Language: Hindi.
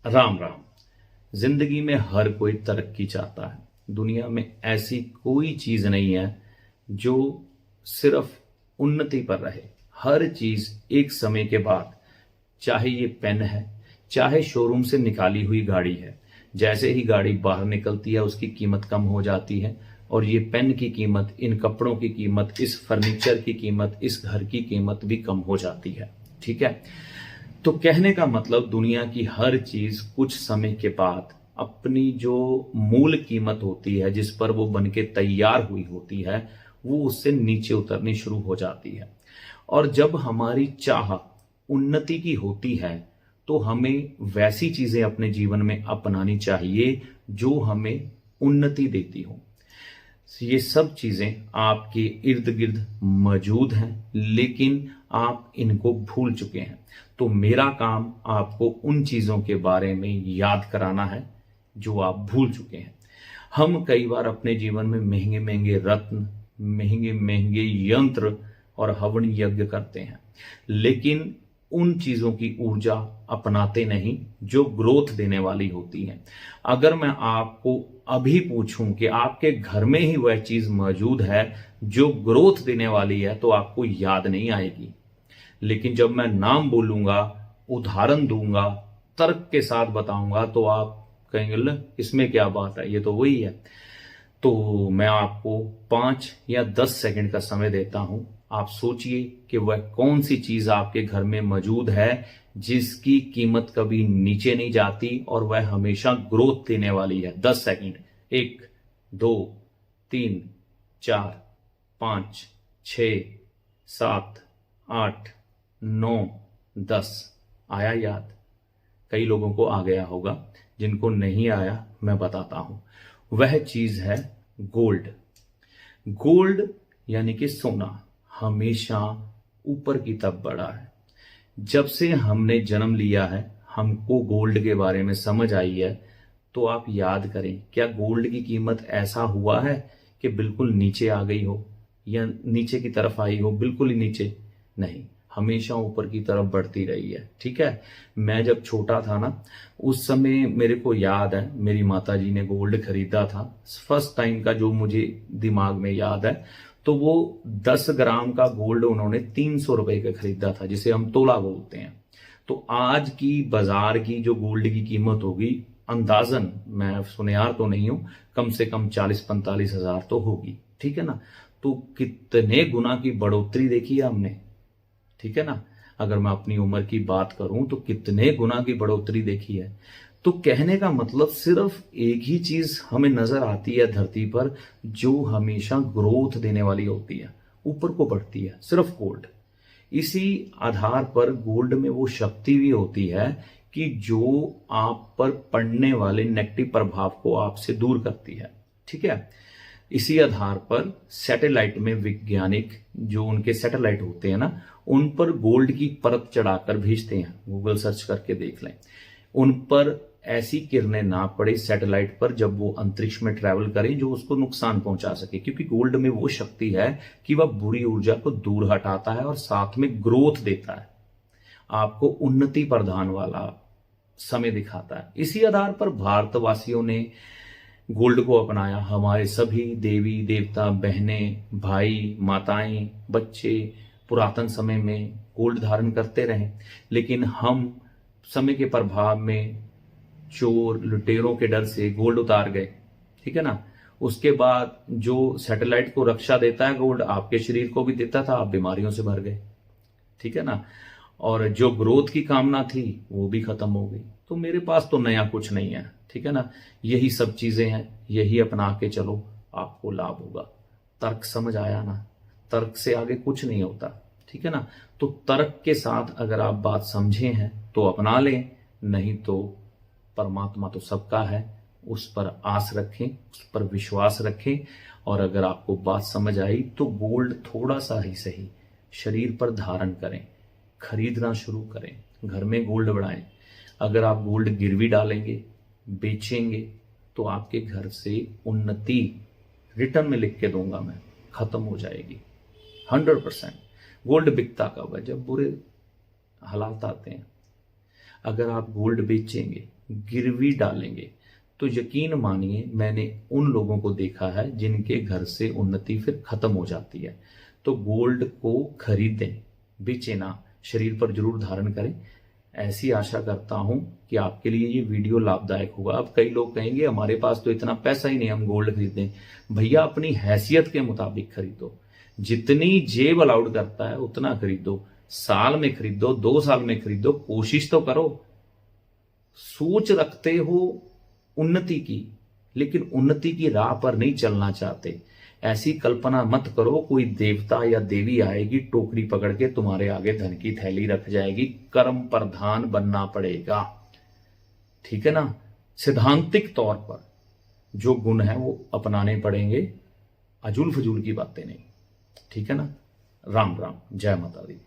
राम राम। जिंदगी में हर कोई तरक्की चाहता है। दुनिया में ऐसी कोई चीज नहीं है जो सिर्फ उन्नति पर रहे। हर चीज एक समय के बाद, चाहे ये पेन है, चाहे शोरूम से निकाली हुई गाड़ी है, जैसे ही गाड़ी बाहर निकलती है उसकी कीमत कम हो जाती है। और ये पेन की कीमत, इन कपड़ों की कीमत, इस फर्नीचर की कीमत, इस घर की कीमत भी कम हो जाती है। ठीक है। तो कहने का मतलब दुनिया की हर चीज कुछ समय के बाद अपनी जो मूल कीमत होती है, जिस पर वो बनके तैयार हुई होती है, वो उससे नीचे उतरनी शुरू हो जाती है। और जब हमारी चाह उन्नति की होती है तो हमें वैसी चीजें अपने जीवन में अपनानी चाहिए जो हमें उन्नति देती हो। ये सब चीजें आपके इर्द गिर्द मौजूद हैं, लेकिन आप इनको भूल चुके हैं। तो मेरा काम आपको उन चीजों के बारे में याद कराना है जो आप भूल चुके हैं। हम कई बार अपने जीवन में महंगे महंगे रत्न, महंगे महंगे यंत्र और हवन यज्ञ करते हैं, लेकिन उन चीजों की ऊर्जा अपनाते नहीं जो ग्रोथ देने वाली होती है। अगर मैं आपको अभी पूछूं कि आपके घर में ही वह चीज मौजूद है जो ग्रोथ देने वाली है, तो आपको याद नहीं आएगी। लेकिन जब मैं नाम बोलूंगा, उदाहरण दूंगा, तर्क के साथ बताऊंगा, तो आप कहेंगे ले इसमें क्या बात है, ये तो वही है। तो मैं आपको 5 या 10 सेकंड का समय देता हूं। आप सोचिए कि वह कौन सी चीज आपके घर में मौजूद है जिसकी कीमत कभी नीचे नहीं जाती और वह हमेशा ग्रोथ देने वाली है। 10 सेकंड। 1, 2, 3, 4, 5, 6, 7, 8, 9, 10। आया याद? कई लोगों को आ गया होगा, जिनको नहीं आया मैं बताता हूं। वह चीज है गोल्ड। गोल्ड यानी कि सोना हमेशा ऊपर की तरफ बढ़ा है। जब से हमने जन्म लिया है, हमको गोल्ड के बारे में समझ आई है। तो आप याद करें, क्या गोल्ड की कीमत ऐसा हुआ है कि बिल्कुल नीचे आ गई हो या नीचे की तरफ आई हो? बिल्कुल ही नीचे नहीं, हमेशा ऊपर की तरफ बढ़ती रही है। ठीक है। मैं जब छोटा था ना, उस समय मेरे को याद है मेरी माताजी ने गोल्ड खरीदा था। फर्स्ट टाइम का जो मुझे दिमाग में याद है, तो वो 10 ग्राम का गोल्ड उन्होंने 300 रुपए का खरीदा था, जिसे हम तोला बोलते हैं। तो आज की बाजार की जो गोल्ड की कीमत होगी, अंदाजन, मैं सुनियार तो नहीं हूं, कम से कम 40-45 हजार तो होगी। ठीक है ना। तो कितने गुना की बढ़ोतरी देखी है हमने। ठीक है ना। अगर मैं अपनी उम्र की बात करूं तो कितने गुना की बढ़ोतरी देखी है। तो कहने का मतलब सिर्फ एक ही चीज हमें नजर आती है धरती पर जो हमेशा ग्रोथ देने वाली होती है, ऊपर को बढ़ती है, सिर्फ गोल्ड। इसी आधार पर गोल्ड में वो शक्ति भी होती है कि जो आप पर पड़ने वाले नेगेटिव प्रभाव को आपसे दूर करती है। ठीक है। इसी आधार पर सैटेलाइट में वैज्ञानिक जो उनके सैटेलाइट होते हैं ना, उन पर गोल्ड की परत चढ़ाकर भेजते हैं। गूगल सर्च करके देख लें। उन पर ऐसी किरणें ना पड़े सैटेलाइट पर जब वो अंतरिक्ष में ट्रैवल करें जो उसको नुकसान पहुंचा सके, क्योंकि गोल्ड में वो शक्ति है कि वह बुरी ऊर्जा को दूर हटाता है और साथ में ग्रोथ देता है, आपको उन्नति प्रदान वाला समय दिखाता है। इसी आधार पर भारतवासियों ने गोल्ड को अपनाया। हमारे सभी देवी देवता, बहनें, भाई, माताएं, बच्चे पुरातन समय में गोल्ड धारण करते रहे, लेकिन हम समय के प्रभाव में चोर लुटेरों के डर से गोल्ड उतार गए। ठीक है ना। उसके बाद जो सैटेलाइट को रक्षा देता है गोल्ड, आपके शरीर को भी देता था, आप बीमारियों से भर गए। ठीक है ना। और जो ग्रोथ की कामना थी वो भी खत्म हो गई। तो मेरे पास तो नया कुछ नहीं है। ठीक है ना। यही सब चीजें हैं, यही अपना के चलो, आपको लाभ होगा। तर्क समझ आया ना? तर्क से आगे कुछ नहीं होता। ठीक है ना। तो तर्क के साथ अगर आप बात समझे हैं तो अपना लें, नहीं तो परमात्मा तो सबका है, उस पर आस रखें, उस पर विश्वास रखें। और अगर आपको बात समझ आई तो गोल्ड थोड़ा सा ही सही शरीर पर धारण करें, खरीदना शुरू करें, घर में गोल्ड बढ़ाएं। अगर आप गोल्ड गिरवी डालेंगे, बेचेंगे, तो आपके घर से उन्नति, रिटर्न में लिख के दूंगा मैं, खत्म हो जाएगी 100%। गोल्ड बिकता कब है? जब बुरे हालात आते हैं। अगर आप गोल्ड बेचेंगे, गिरवी डालेंगे तो यकीन मानिए मैंने उन लोगों को देखा है जिनके घर से उन्नति फिर खत्म हो जाती है। तो गोल्ड को खरीदें, बेचें ना, शरीर पर जरूर धारण करें। ऐसी आशा करता हूं कि आपके लिए ये वीडियो लाभदायक होगा। अब कई लोग कहेंगे हमारे पास तो इतना पैसा ही नहीं हम गोल्ड खरीदें। भैया अपनी हैसियत के मुताबिक खरीदो, जितनी जेब अलाउड करता है उतना खरीदो। साल में खरीदो, 2 साल में खरीदो, कोशिश तो करो। सोच रखते हो उन्नति की, लेकिन उन्नति की राह पर नहीं चलना चाहते। ऐसी कल्पना मत करो कोई देवता या देवी आएगी टोकरी पकड़ के तुम्हारे आगे धन की थैली रख जाएगी। कर्म प्रधान बनना पड़ेगा, ठीक है ना। सिद्धांतिक तौर पर जो गुण है वो अपनाने पड़ेंगे, अजूल फजूल की बातें नहीं, ठीक है ना। राम राम, जय माता दी।